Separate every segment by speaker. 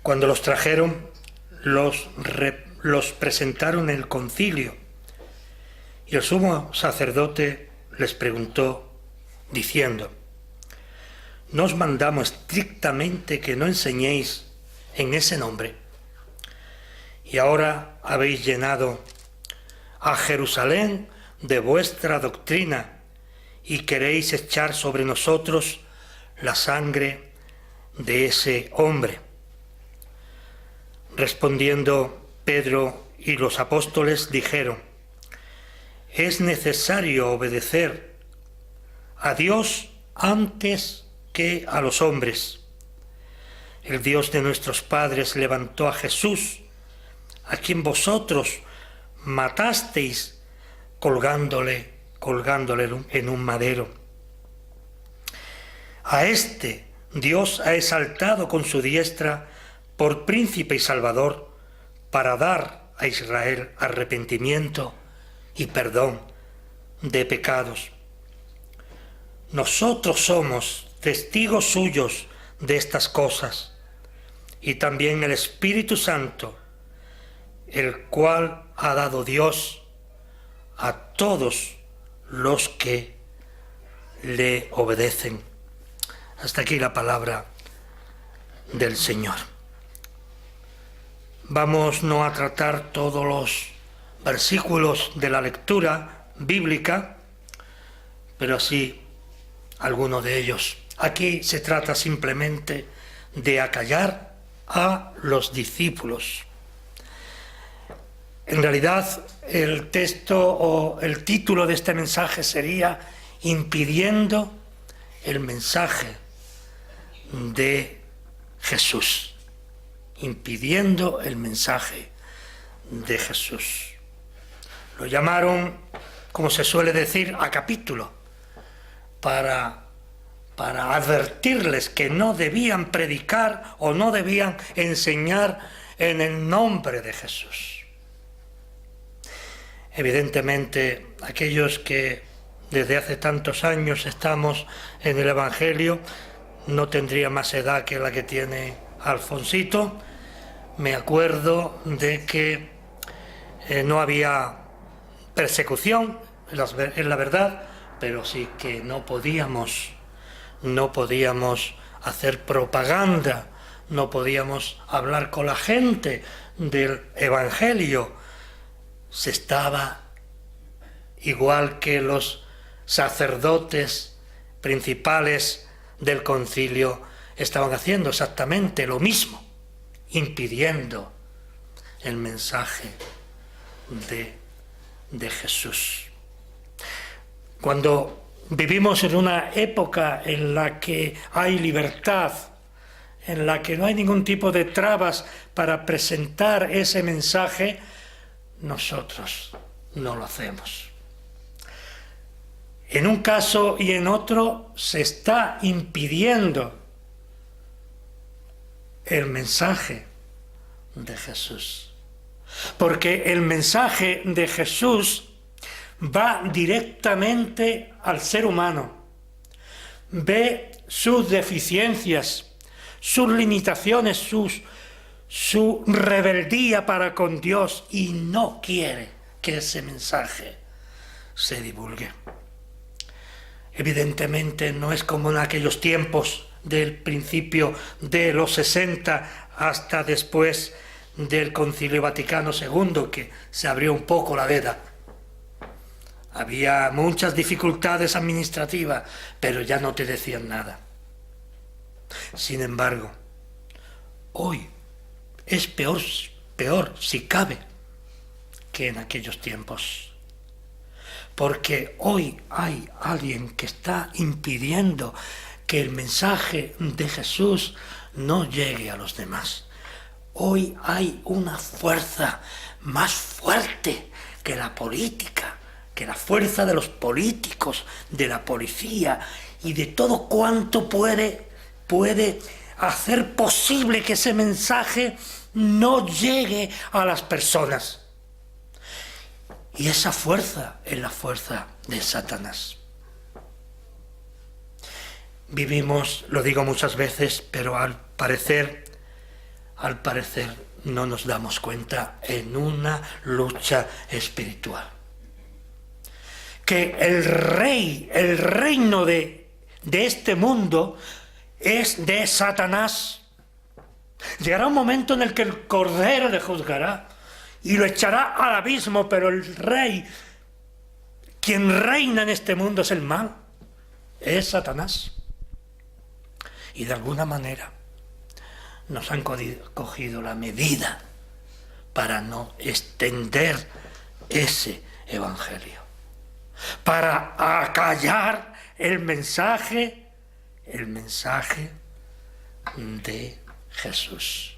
Speaker 1: Cuando los trajeron, los presentaron en el concilio, y el sumo sacerdote les preguntó, diciendo: ¿no os mandamos estrictamente que no enseñéis en ese nombre? Y ahora habéis llenado a Jerusalén de vuestra doctrina y queréis echar sobre nosotros la sangre de ese hombre. Respondiendo Pedro y los apóstoles dijeron: es necesario obedecer a Dios antes que a los hombres. El Dios de nuestros padres levantó a Jesús, a quien vosotros matasteis colgándole en un madero. A este Dios ha exaltado con su diestra por príncipe y salvador, para dar a Israel arrepentimiento y perdón de pecados. Nosotros somos testigos suyos de estas cosas, y también el Espíritu Santo, el cual ha dado Dios a todos los que le obedecen. Hasta aquí la palabra del Señor. Vamos no a tratar todos los versículos de la lectura bíblica, pero sí algunos de ellos. Aquí se trata simplemente de acallar a los discípulos. En realidad, el texto o el título de este mensaje sería impidiendo el mensaje de Jesús. Impidiendo el mensaje de Jesús. Lo llamaron, como se suele decir, a capítulo, para advertirles que no debían predicar o no debían enseñar en el nombre de Jesús. Evidentemente, aquellos que desde hace tantos años estamos en el Evangelio, no tendría más edad que la que tiene Alfonsito. Me acuerdo de que no había persecución, es la verdad, pero sí que no podíamos hacer propaganda, no podíamos hablar con la gente del Evangelio. Se estaba, igual que los sacerdotes principales del concilio, estaban haciendo exactamente lo mismo, impidiendo el mensaje de Jesús. Cuando vivimos en una época en la que hay libertad, en la que no hay ningún tipo de trabas para presentar ese mensaje, nosotros no lo hacemos. En un caso y en otro se está impidiendo el mensaje de Jesús. Porque el mensaje de Jesús va directamente al ser humano. Ve sus deficiencias, sus limitaciones, su rebeldía para con Dios, y no quiere que ese mensaje se divulgue. Evidentemente no es como en aquellos tiempos del principio de los 60 hasta después del Concilio Vaticano II, que se abrió un poco la veda. Había muchas dificultades administrativas, pero ya no te decían nada. Sin embargo, hoy es peor si cabe, que en aquellos tiempos. Porque hoy hay alguien que está impidiendo que el mensaje de Jesús no llegue a los demás. Hoy hay una fuerza más fuerte que la política, que la fuerza de los políticos, de la policía y de todo cuanto puede hacer posible que ese mensaje no llegue a las personas. Y esa fuerza es la fuerza de Satanás. Vivimos, lo digo muchas veces, pero al parecer al parecer no nos damos cuenta, en una lucha espiritual. Que el reino de este mundo es de Satanás. Llegará un momento en el que el Cordero le juzgará y lo echará al abismo, pero el rey, quien reina en este mundo es el mal, es Satanás. Y de alguna manera nos han cogido la medida para no extender ese evangelio, para acallar el mensaje de Jesús.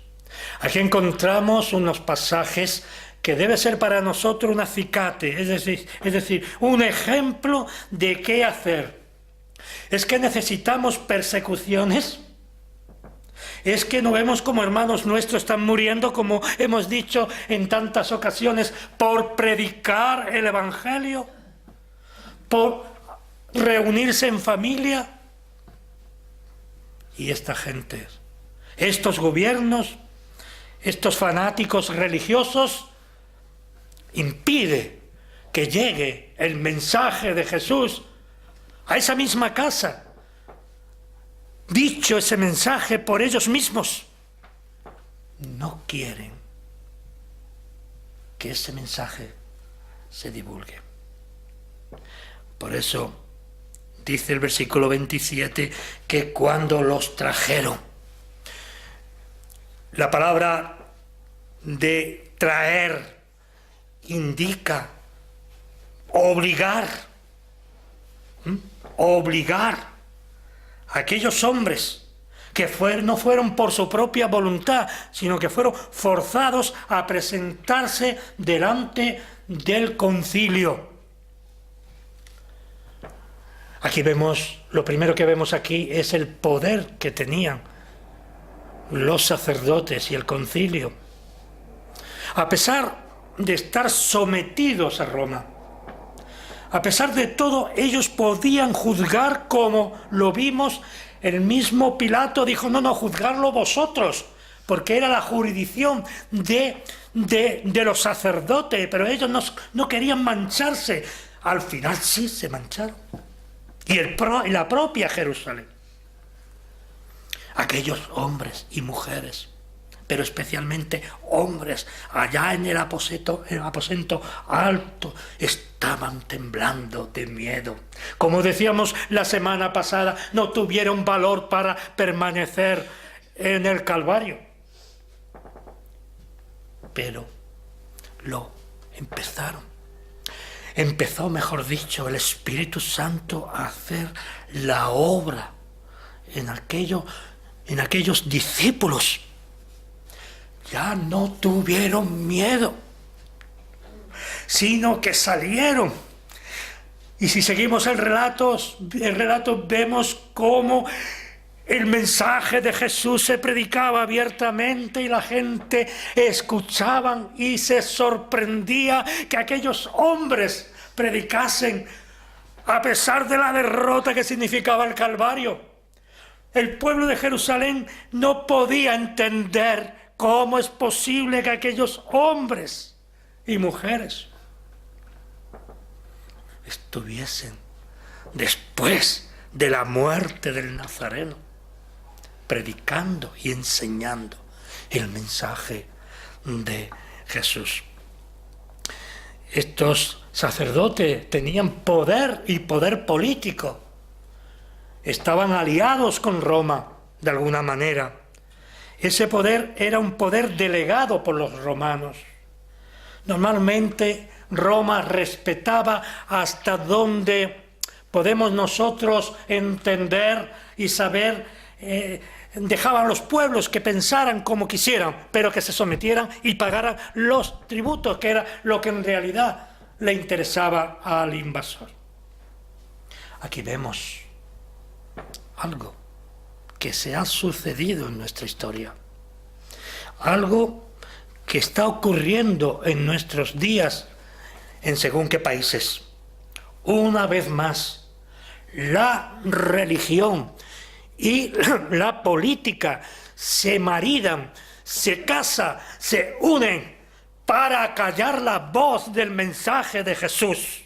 Speaker 1: Aquí encontramos unos pasajes que debe ser para nosotros un acicate, es decir, un ejemplo de qué hacer. ¿Es que necesitamos persecuciones? ¿Es que no vemos como hermanos nuestros están muriendo, como hemos dicho en tantas ocasiones, por predicar el evangelio? ¿Por reunirse en familia? Y esta gente, estos gobiernos, estos fanáticos religiosos, impide que llegue el mensaje de Jesús a esa misma casa, dicho ese mensaje por ellos mismos. No quieren que ese mensaje se divulgue. Por eso dice el versículo 27 que cuando los trajeron, la palabra de traer indica obligar a aquellos hombres que no fueron por su propia voluntad, sino que fueron forzados a presentarse delante del concilio. Aquí vemos, lo primero que vemos aquí es el poder que tenían los sacerdotes y el concilio. A pesar de estar sometidos a Roma, a pesar de todo, ellos podían juzgar, como lo vimos. El mismo Pilato dijo, no, juzgarlo vosotros, porque era la jurisdicción de los sacerdotes, pero ellos no querían mancharse. Al final sí se mancharon. Y la propia Jerusalén. Aquellos hombres y mujeres, pero especialmente hombres, allá en el aposento alto, estaban temblando de miedo. Como decíamos la semana pasada, no tuvieron valor para permanecer en el Calvario. Pero lo empezaron. Empezó, mejor dicho, el Espíritu Santo a hacer la obra en aquellos discípulos. Ya no tuvieron miedo, sino que salieron. Y si seguimos el relato vemos cómo el mensaje de Jesús se predicaba abiertamente y la gente escuchaba y se sorprendía que aquellos hombres predicasen a pesar de la derrota que significaba el Calvario. El pueblo de Jerusalén no podía entender cómo es posible que aquellos hombres y mujeres estuviesen después de la muerte del Nazareno predicando y enseñando el mensaje de Jesús. Estos sacerdotes tenían poder y poder político. Estaban aliados con Roma de alguna manera. Ese poder era un poder delegado por los romanos. Normalmente Roma respetaba hasta donde podemos nosotros entender y saber, dejaban a los pueblos que pensaran como quisieran, pero que se sometieran y pagaran los tributos, que era lo que en realidad le interesaba al invasor. Aquí vemos algo que se ha sucedido en nuestra historia, algo que está ocurriendo en nuestros días en según qué países. Una vez más, la religión y la política se maridan, se casa, se unen para acallar la voz del mensaje de Jesús.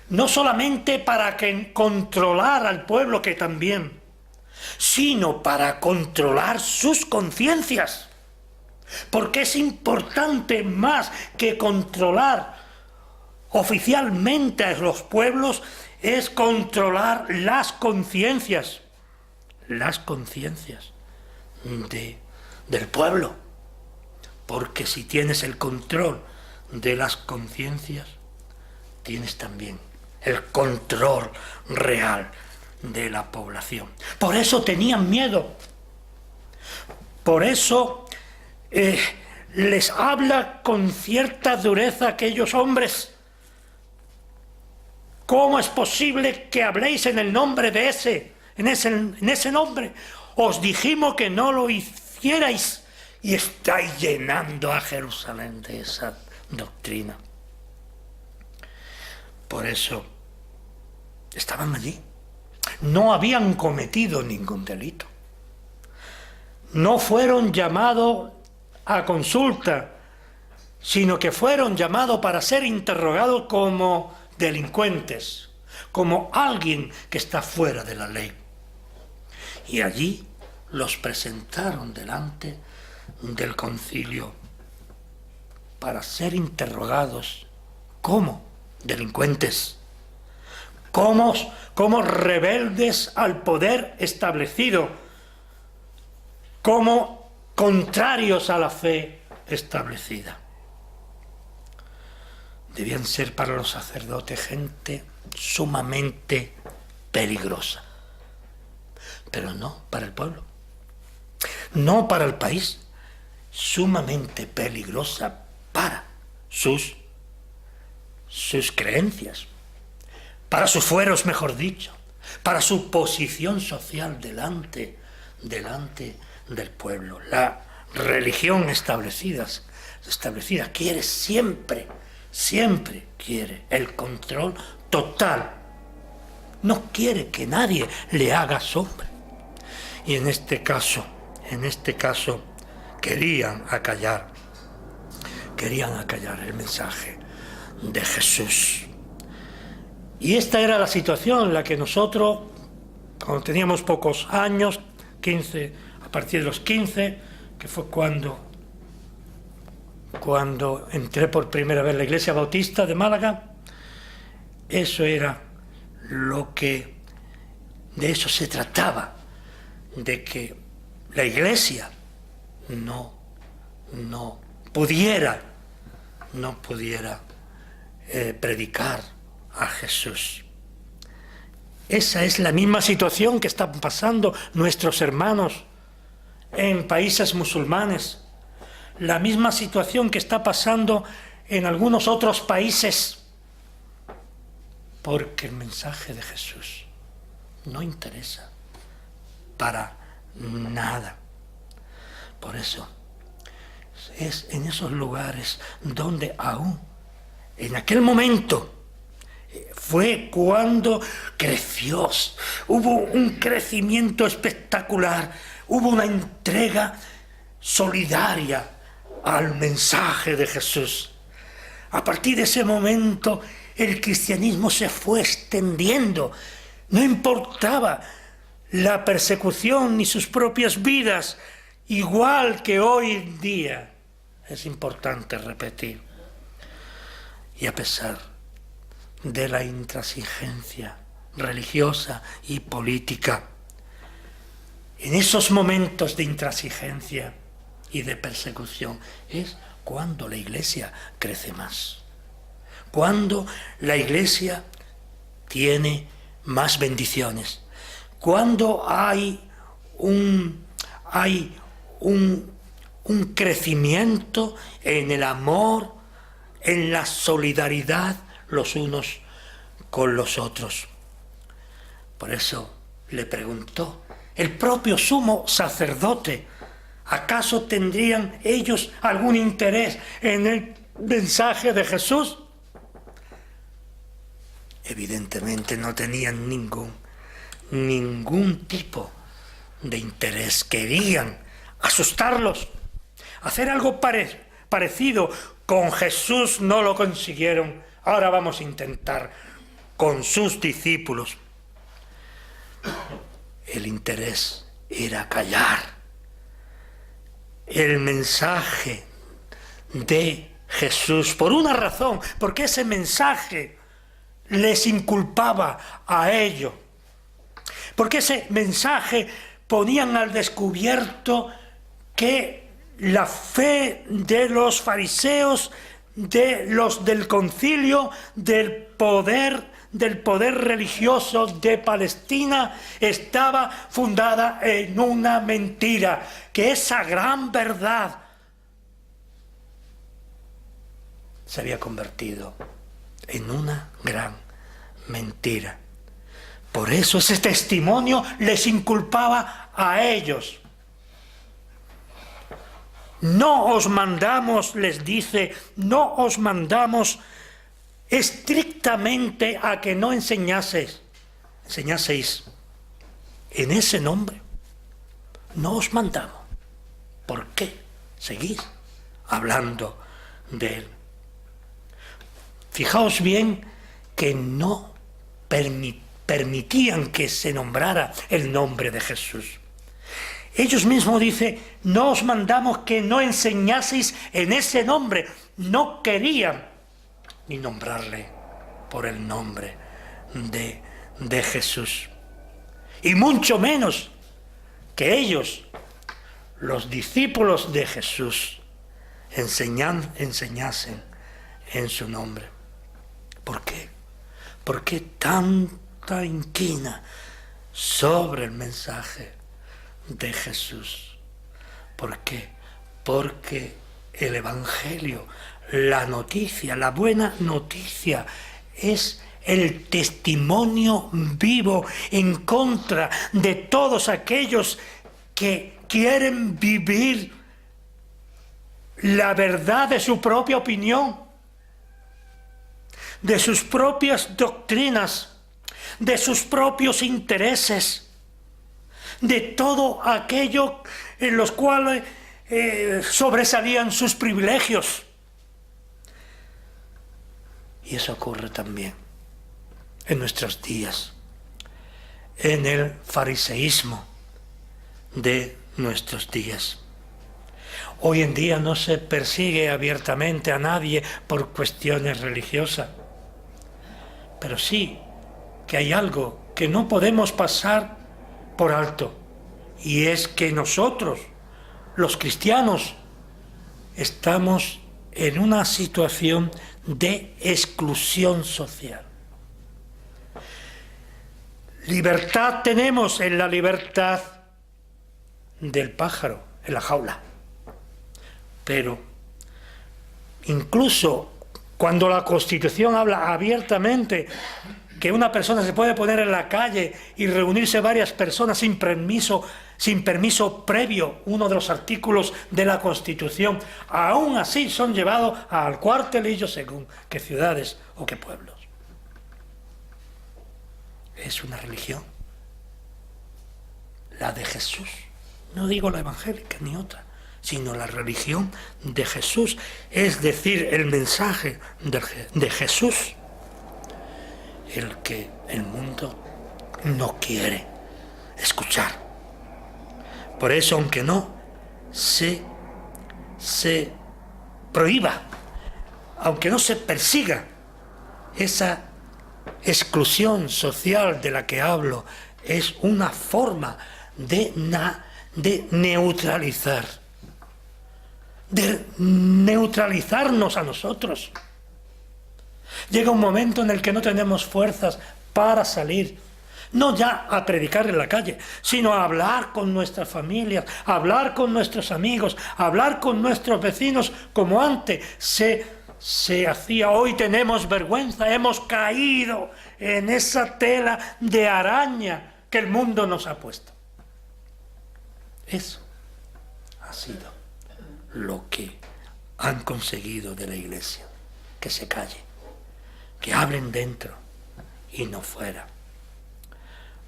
Speaker 1: No solamente para controlar al pueblo, que también, sino para controlar sus conciencias. Porque es importante más que controlar oficialmente a los pueblos, es controlar las conciencias del pueblo. Porque si tienes el control de las conciencias, tienes también el control real de la población. Por eso tenían miedo. Por eso les habla con cierta dureza a aquellos hombres. ¿Cómo es posible que habléis en el nombre de en ese nombre? Os dijimos que no lo hicierais y estáis llenando a Jerusalén de esa doctrina. Por eso estaban allí. No habían cometido ningún delito. No fueron llamados a consulta, sino que fueron llamados para ser interrogados como delincuentes, como alguien que está fuera de la ley. Y allí los presentaron delante del concilio para ser interrogados como delincuentes, como rebeldes al poder establecido, como contrarios a la fe establecida. Debían ser para los sacerdotes gente sumamente peligrosa, pero no para el pueblo, no para el país, sumamente peligrosa para sus creencias, para sus fueros, mejor dicho, para su posición social delante del pueblo. La religión establecida quiere siempre quiere el control total. No quiere que nadie le haga sombra. Y en este caso, querían acallar el mensaje de Jesús. Y esta era la situación en la que nosotros, cuando teníamos pocos años, 15, a partir de los 15, que fue cuando entré por primera vez en la Iglesia Bautista de Málaga, eso era de eso se trataba, de que la Iglesia no pudiera predicar a Jesús. Esa es la misma situación que están pasando nuestros hermanos en países musulmanes, la misma situación que está pasando en algunos otros países, porque el mensaje de Jesús no interesa para nada. Por eso es en esos lugares donde aún en aquel momento fue cuando creció, hubo un crecimiento espectacular, hubo una entrega solidaria al mensaje de Jesús. A partir de ese momento el cristianismo se fue extendiendo, no importaba la persecución ni sus propias vidas, igual que hoy en día, es importante repetir. Y a pesar de la intransigencia religiosa y política, en esos momentos de intransigencia y de persecución es cuando la Iglesia crece más, cuando la Iglesia tiene más bendiciones, cuando hay un crecimiento en el amor, en la solidaridad los unos con los otros. Por eso le preguntó el propio sumo sacerdote, ¿acaso tendrían ellos algún interés en el mensaje de Jesús? Evidentemente no tenían ningún tipo de interés. Querían asustarlos, hacer algo parecido. Con Jesús no lo consiguieron, ahora vamos a intentar con sus discípulos. El interés era callar el mensaje de Jesús por una razón, porque ese mensaje les inculpaba a ellos, porque ese mensaje ponían al descubierto que la fe de los fariseos, de los del concilio, del poder religioso de Palestina estaba fundada en una mentira, que esa gran verdad se había convertido en una gran mentira. Por eso ese testimonio les inculpaba a ellos. No os mandamos, les dice, no os mandamos estrictamente a que no enseñaseis en ese nombre. No os mandamos. ¿Por qué seguís hablando de él? Fijaos bien que no permitían que se nombrara el nombre de Jesús. Ellos mismos dicen, no os mandamos que no enseñaseis en ese nombre. No querían ni nombrarle por el nombre de Jesús. Y mucho menos que ellos, los discípulos de Jesús, enseñasen en su nombre. ¿Por qué? ¿Por qué tanta inquina sobre el mensaje de Jesús? ¿Por qué? Porque el Evangelio, la noticia, la buena noticia, es el testimonio vivo en contra de todos aquellos que quieren vivir la verdad de su propia opinión, de sus propias doctrinas, de sus propios intereses, de todo aquello en los cuales sobresalían sus privilegios. Y eso ocurre también en nuestros días, en el fariseísmo de nuestros días. Hoy en día no se persigue abiertamente a nadie por cuestiones religiosas, pero sí que hay algo que no podemos pasar por alto, y es que nosotros, los cristianos, estamos en una situación de exclusión social. Libertad tenemos en la libertad del pájaro, en la jaula. Pero incluso cuando la Constitución habla abiertamente que una persona se puede poner en la calle y reunirse varias personas sin permiso previo, uno de los artículos de la Constitución, aún así son llevados al cuartelillo según qué ciudades o qué pueblos. Es una religión, la de Jesús. No digo la evangélica ni otra, sino la religión de Jesús, es decir, el mensaje de Jesús, el que el mundo no quiere escuchar. Por eso, aunque no se prohíba, aunque no se persiga esa exclusión social de la que hablo, es una forma de neutralizarnos a nosotros. Llega un momento en el que no tenemos fuerzas para salir, no ya a predicar en la calle, sino a hablar con nuestras familias, a hablar con nuestros amigos, a hablar con nuestros vecinos, como antes se hacía. Hoy tenemos vergüenza, hemos caído en esa tela de araña que el mundo nos ha puesto. Eso ha sido lo que han conseguido de la Iglesia, que se calle, que hablen dentro y no fuera.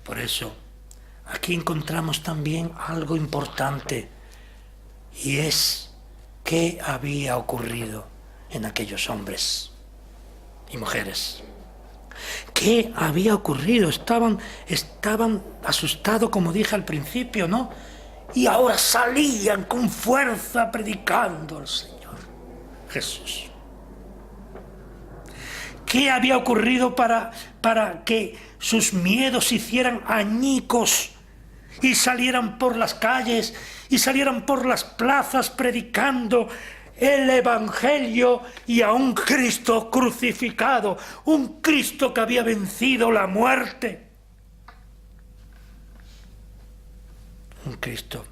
Speaker 1: Por eso, aquí encontramos también algo importante Y es qué había ocurrido en aquellos hombres y mujeres. ¿Qué había ocurrido? Estaban asustados, como dije al principio, ¿no? Y ahora salían con fuerza predicando al Señor Jesús. ¿Qué había ocurrido para que sus miedos se hicieran añicos y salieran por las calles y salieran por las plazas predicando el Evangelio y a un Cristo crucificado, un Cristo que había vencido la muerte? Un Cristo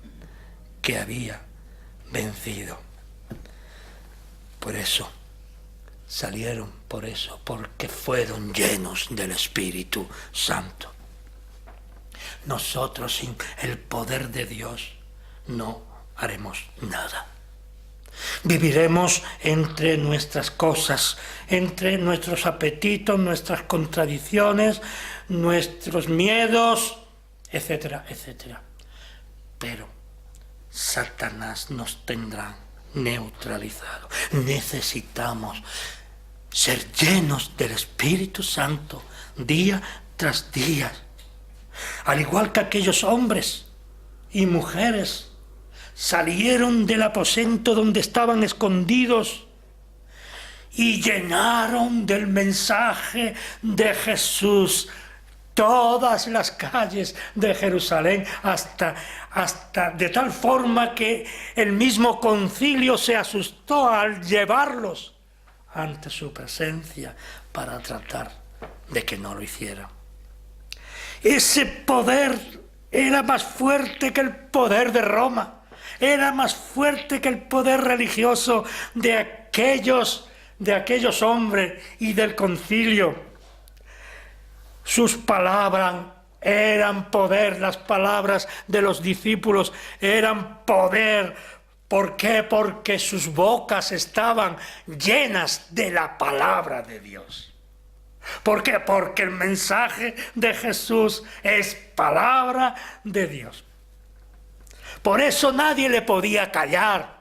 Speaker 1: que había vencido. Por eso salieron, porque fueron llenos del Espíritu Santo. Nosotros sin el poder de Dios no haremos nada. Viviremos entre nuestras cosas, entre nuestros apetitos, nuestras contradicciones, nuestros miedos, etcétera, etcétera. Pero Satanás nos tendrá neutralizado. Necesitamos ser llenos del Espíritu Santo día tras día. Al igual que aquellos hombres y mujeres salieron del aposento donde estaban escondidos y llenaron del mensaje de Jesús todas las calles de Jerusalén, hasta de tal forma que el mismo concilio se asustó al llevarlos ante su presencia para tratar de que no lo hicieran. Ese poder era más fuerte que el poder de Roma, era más fuerte que el poder religioso de aquellos hombres y del concilio. Sus palabras eran poder, las palabras de los discípulos eran poder. ¿Por qué? Porque sus bocas estaban llenas de la palabra de Dios. ¿Por qué? Porque el mensaje de Jesús es palabra de Dios. Por eso nadie le podía callar,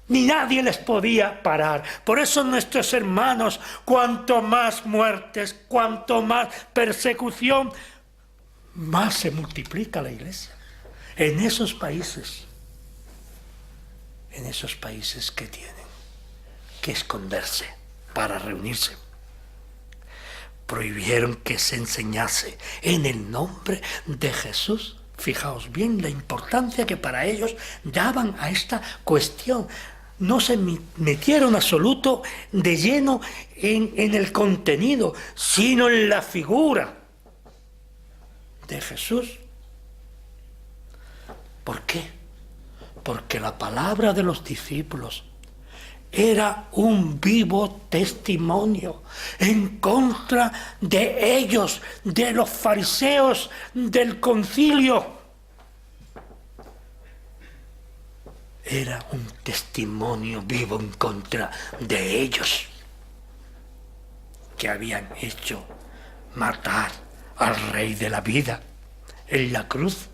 Speaker 1: ni nadie les podía parar. Por eso nuestros hermanos, cuanto más muertes, cuanto más persecución, más se multiplica la iglesia. En esos países que tienen que esconderse para reunirse, prohibieron que se enseñase en el nombre de Jesús. Fijaos bien la importancia que para ellos daban a esta cuestión. No se metieron absoluto de lleno en el contenido, sino en la figura de Jesús. ¿Por qué? Porque la palabra de los discípulos era un vivo testimonio en contra de ellos, de los fariseos, del concilio. Era un testimonio vivo en contra de ellos, que habían hecho matar al Rey de la vida en la cruz.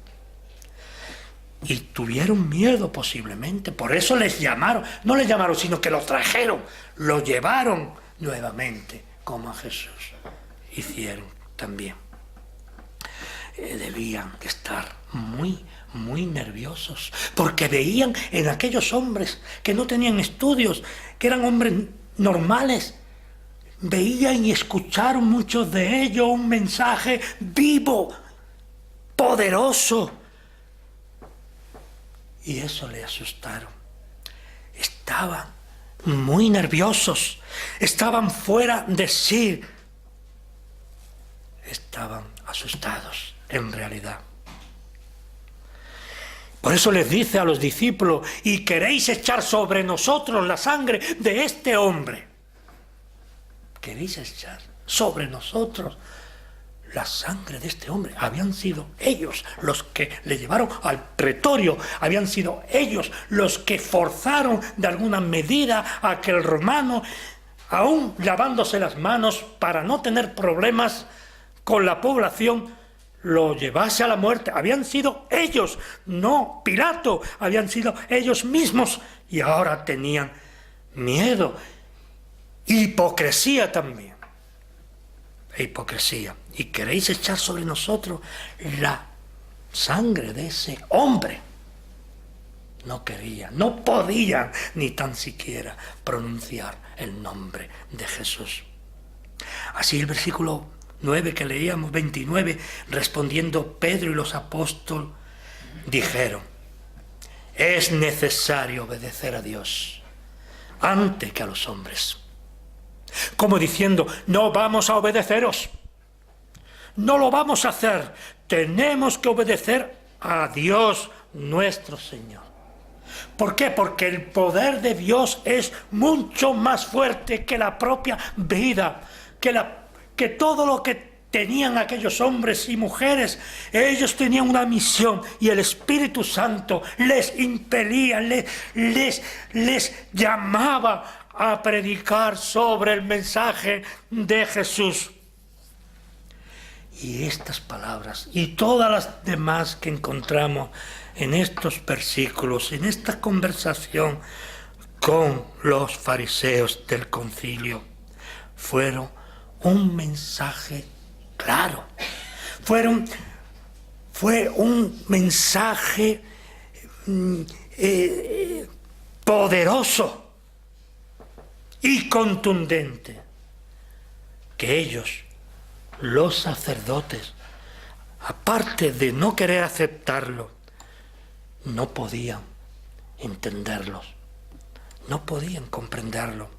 Speaker 1: Y tuvieron miedo posiblemente, por eso les llamaron, no les llamaron, sino que lo trajeron, lo llevaron nuevamente, como a Jesús hicieron también. Debían estar muy, muy nerviosos, porque veían en aquellos hombres que no tenían estudios, que eran hombres normales, veían y escucharon muchos de ellos un mensaje vivo, poderoso. Y eso le asustaron. Estaban muy nerviosos, estaban fuera de sí, estaban asustados en realidad. Por eso les dice a los discípulos: ¿y queréis echar sobre nosotros la sangre de este hombre? ¿Queréis echar sobre nosotros la sangre de este hombre? Habían sido ellos los que le llevaron al pretorio, habían sido ellos los que forzaron de alguna medida a que el romano, aún lavándose las manos para no tener problemas con la población, lo llevase a la muerte. Habían sido ellos, no Pilato, habían sido ellos mismos y ahora tenían miedo. Hipocresía también. Hipocresía. Y queréis echar sobre nosotros la sangre de ese hombre. No querían, no podían ni tan siquiera pronunciar el nombre de Jesús. Así el versículo 9 que leíamos, 29, respondiendo Pedro y los apóstoles dijeron: es necesario obedecer a Dios antes que a los hombres. Como diciendo, no vamos a obedeceros, no lo vamos a hacer, tenemos que obedecer a Dios nuestro Señor. ¿Por qué? Porque el poder de Dios es mucho más fuerte que la propia vida, que todo lo que tenían aquellos hombres y mujeres. Ellos tenían una misión y el Espíritu Santo les impelía, les llamaba a predicar sobre el mensaje de Jesús. Y estas palabras y todas las demás que encontramos en estos versículos, en esta conversación con los fariseos del concilio, fueron un mensaje claro. Fue un mensaje poderoso y contundente que ellos, los sacerdotes, aparte de no querer aceptarlo, no podían entenderlos, no podían comprenderlo.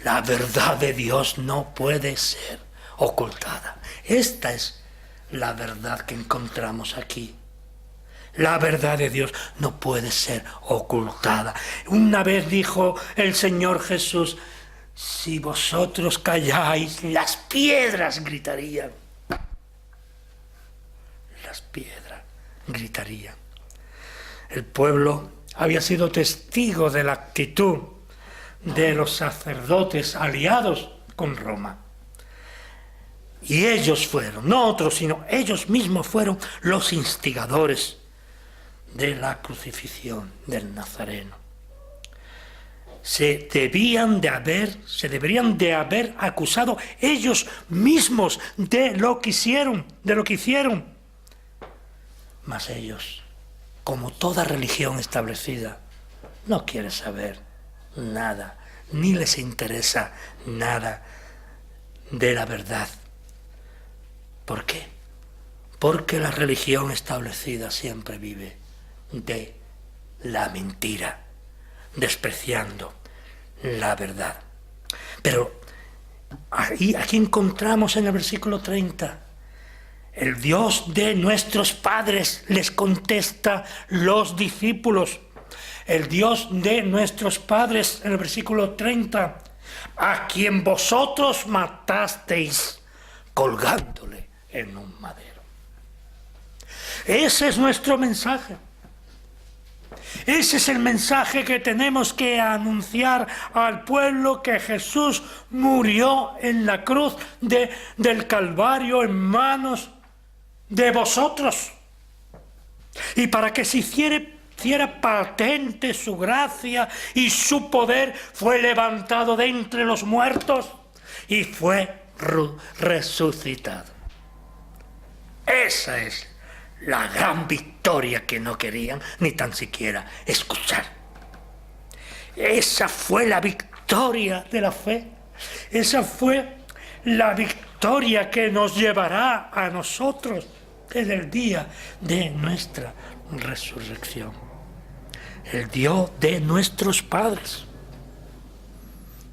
Speaker 1: La verdad de Dios no puede ser ocultada. Esta es la verdad que encontramos aquí. La verdad de Dios no puede ser ocultada. Una vez dijo el Señor Jesús: si vosotros calláis, las piedras gritarían. Las piedras gritarían. El pueblo había sido testigo de la actitud de los sacerdotes aliados con Roma. Y ellos fueron, no otros, sino ellos mismos fueron los instigadores de la crucifixión del Nazareno. Se deberían de haber acusado ellos mismos de lo que hicieron, Mas ellos, como toda religión establecida, no quieren saber nada, ni les interesa nada de la verdad. ¿Por qué? Porque la religión establecida siempre vive de la mentira, despreciando la verdad. Pero aquí encontramos en el versículo 30, el Dios de nuestros padres, les contesta los discípulos. El Dios de nuestros padres, en el versículo 30, a quien vosotros matasteis colgándole en un madero. Ese es nuestro mensaje. Ese es el mensaje que tenemos que anunciar al pueblo, que Jesús murió en la cruz del Calvario en manos de vosotros. Y para que se hiciera patente su gracia y su poder, fue levantado de entre los muertos y fue resucitado. Esa es la gran victoria que no querían ni tan siquiera escuchar. Esa fue la victoria de la fe. Esa fue la victoria que nos llevará a nosotros en el día de nuestra resurrección. El Dios de nuestros padres.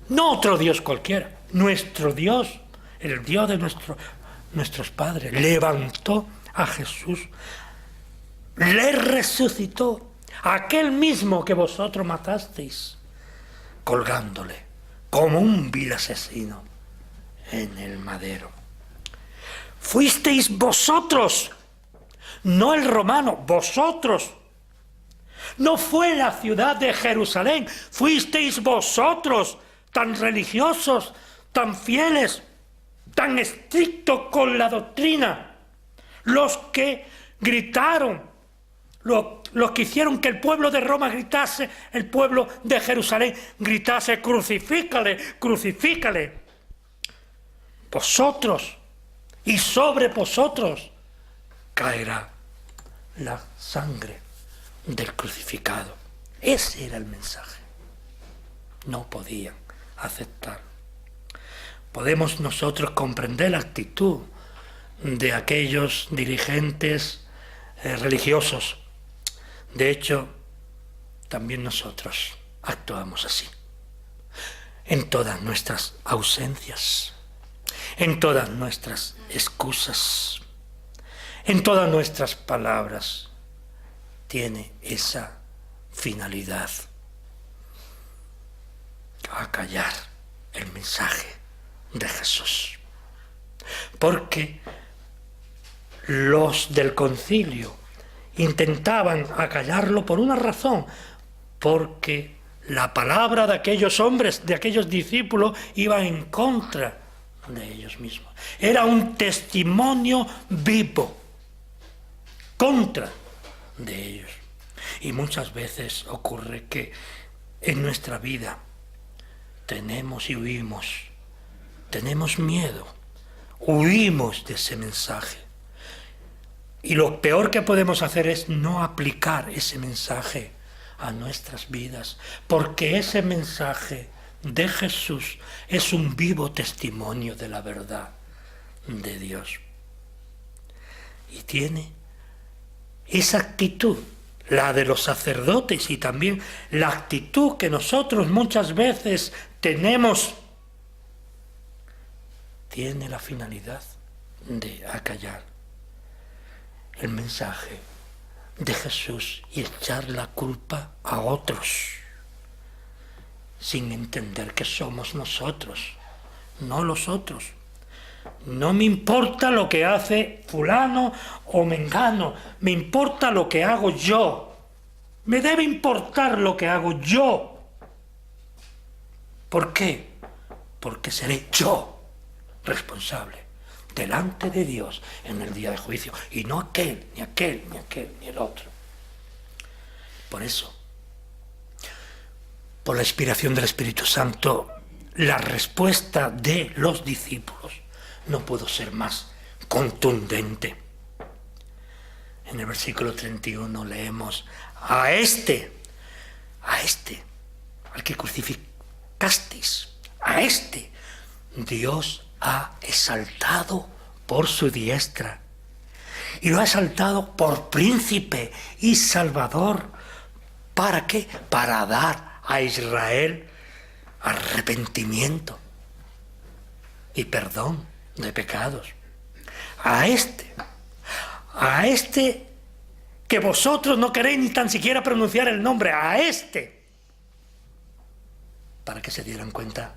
Speaker 1: No otro Dios cualquiera. Nuestro Dios, el Dios de nuestros padres, levantó a Jesús, le resucitó, aquel mismo que vosotros matasteis, colgándole como un vil asesino en el madero. Fuisteis vosotros, no el romano, vosotros. No fue la ciudad de Jerusalén, fuisteis vosotros, tan religiosos, tan fieles, tan estrictos con la doctrina. los que gritaron, los que hicieron que el pueblo de Roma gritase, el pueblo de Jerusalén gritase: crucifícale, crucifícale. Vosotros y sobre vosotros caerá la sangre del crucificado. Ese era el mensaje. No podían aceptar. Podemos nosotros comprender la actitud de aquellos dirigentes religiosos. De hecho, también nosotros actuamos así. En todas nuestras ausencias, en todas nuestras excusas, en todas nuestras palabras, tiene esa finalidad: acallar el mensaje de Jesús. Porque los del concilio intentaban acallarlo por una razón: porque la palabra de aquellos hombres, de aquellos discípulos, iba en contra de ellos mismos. Era un testimonio vivo contra de ellos. Y muchas veces ocurre que en nuestra vida tenemos y huimos, tenemos miedo, huimos de ese mensaje. Y lo peor que podemos hacer es no aplicar ese mensaje a nuestras vidas, porque ese mensaje de Jesús es un vivo testimonio de la verdad de Dios. Y tiene esa actitud, la de los sacerdotes, y también la actitud que nosotros muchas veces tenemos, tiene la finalidad de acallar el mensaje de Jesús y echar la culpa a otros, sin entender que somos nosotros, no los otros. No me importa lo que hace fulano o mengano, me importa lo que hago yo. Me debe importar lo que hago yo. ¿Por qué? Porque seré yo responsable delante de Dios en el día de juicio, y no aquel, ni aquel, ni aquel, ni el otro. Por eso, por la inspiración del Espíritu Santo, la respuesta de los discípulos no pudo ser más contundente. En el versículo 31 leemos: a este, al que crucificasteis, a este Dios ha exaltado por su diestra, y lo ha exaltado por príncipe y salvador. ¿Para qué? Para dar a Israel arrepentimiento y perdón de pecados. A este que vosotros no queréis ni tan siquiera pronunciar el nombre, a este, para que se dieran cuenta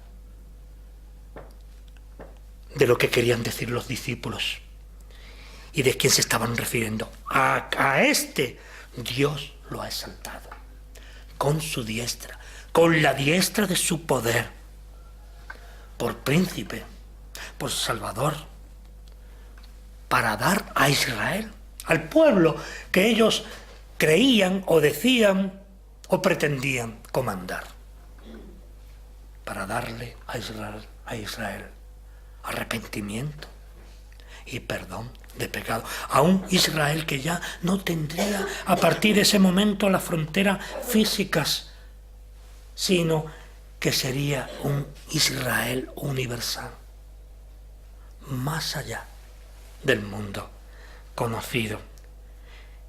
Speaker 1: de lo que querían decir los discípulos y de quién se estaban refiriendo. A este Dios lo ha exaltado con su diestra, con la diestra de su poder, por príncipe, por salvador, para dar a Israel, al pueblo que ellos creían o decían o pretendían comandar, para darle a Israel arrepentimiento y perdón de pecado. A un Israel que ya no tendría a partir de ese momento las fronteras físicas, sino que sería un Israel universal, más allá del mundo conocido.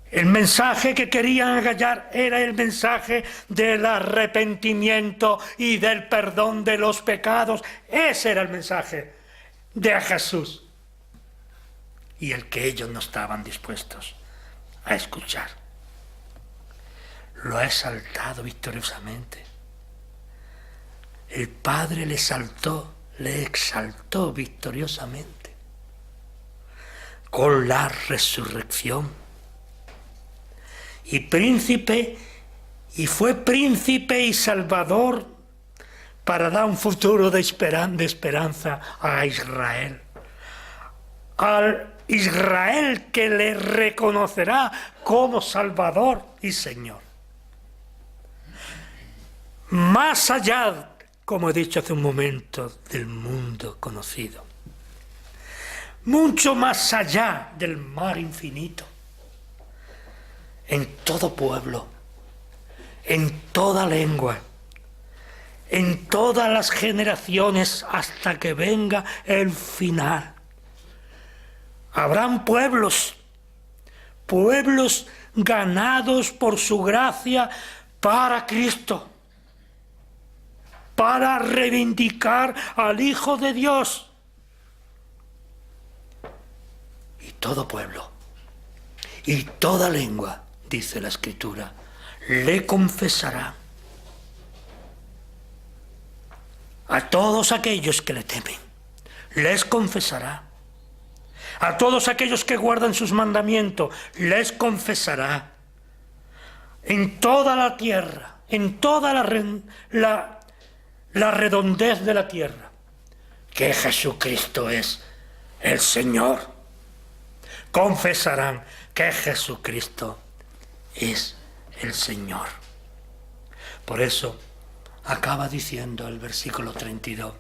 Speaker 1: El mensaje que querían acallar era el mensaje del arrepentimiento y del perdón de los pecados. Ese era el mensaje de Jesús, y el que ellos no estaban dispuestos a escuchar. Lo ha exaltado victoriosamente. El Padre le exaltó victoriosamente con la resurrección. Y fue príncipe y salvador para dar un futuro de esperanza a Israel. Al Israel que le reconocerá como Salvador y Señor. Más allá, como he dicho hace un momento, del mundo conocido. Mucho más allá del mar infinito. En todo pueblo, en toda lengua, en todas las generaciones hasta que venga el final. Habrán pueblos ganados por su gracia para Cristo, para reivindicar al Hijo de Dios. Y todo pueblo y toda lengua, dice la Escritura, le confesará. A todos aquellos que le temen, les confesará. A todos aquellos que guardan sus mandamientos, les confesará. En toda la tierra, en toda la redondez de la tierra, que Jesucristo es el Señor. Confesarán que Jesucristo es el Señor. Por eso acaba diciendo el versículo 32,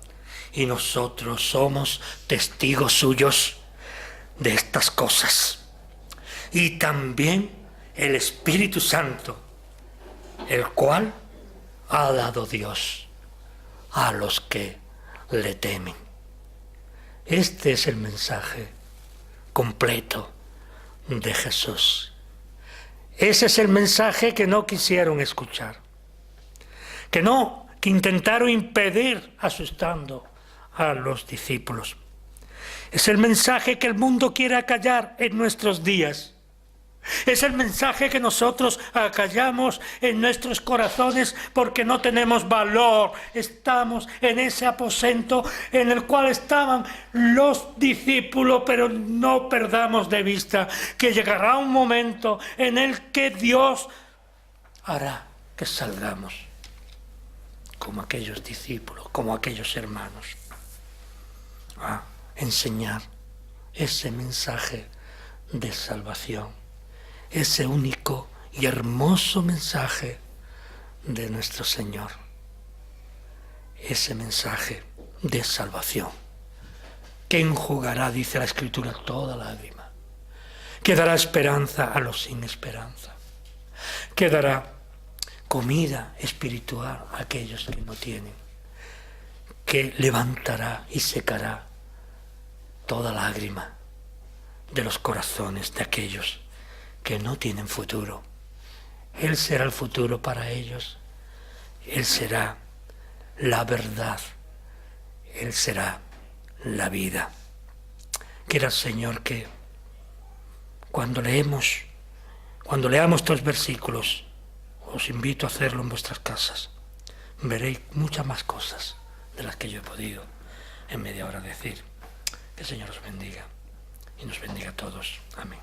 Speaker 1: y nosotros somos testigos suyos de estas cosas. Y también el Espíritu Santo, el cual ha dado Dios a los que le temen. Este es el mensaje completo de Jesús. Ese es el mensaje que no quisieron escuchar, que intentaron impedir asustando a los discípulos. Es el mensaje que el mundo quiere acallar en nuestros días. Es el mensaje que nosotros acallamos en nuestros corazones porque no tenemos valor. Estamos en ese aposento en el cual estaban los discípulos, pero no perdamos de vista que llegará un momento en el que Dios hará que salgamos como aquellos discípulos, como aquellos hermanos, a enseñar ese mensaje de salvación, ese único y hermoso mensaje de nuestro Señor, ese mensaje de salvación que enjugará, dice la Escritura, toda lágrima, que dará esperanza a los sin esperanza, que dará comida espiritual a aquellos que no tienen, que levantará y secará toda lágrima de los corazones de aquellos que no tienen futuro. Él será el futuro para ellos. Él será la verdad. Él será la vida. Quiera, Señor, que cuando leamos estos versículos, os invito a hacerlo en vuestras casas. Veréis muchas más cosas de las que yo he podido en media hora decir. Que el Señor os bendiga y nos bendiga a todos. Amén.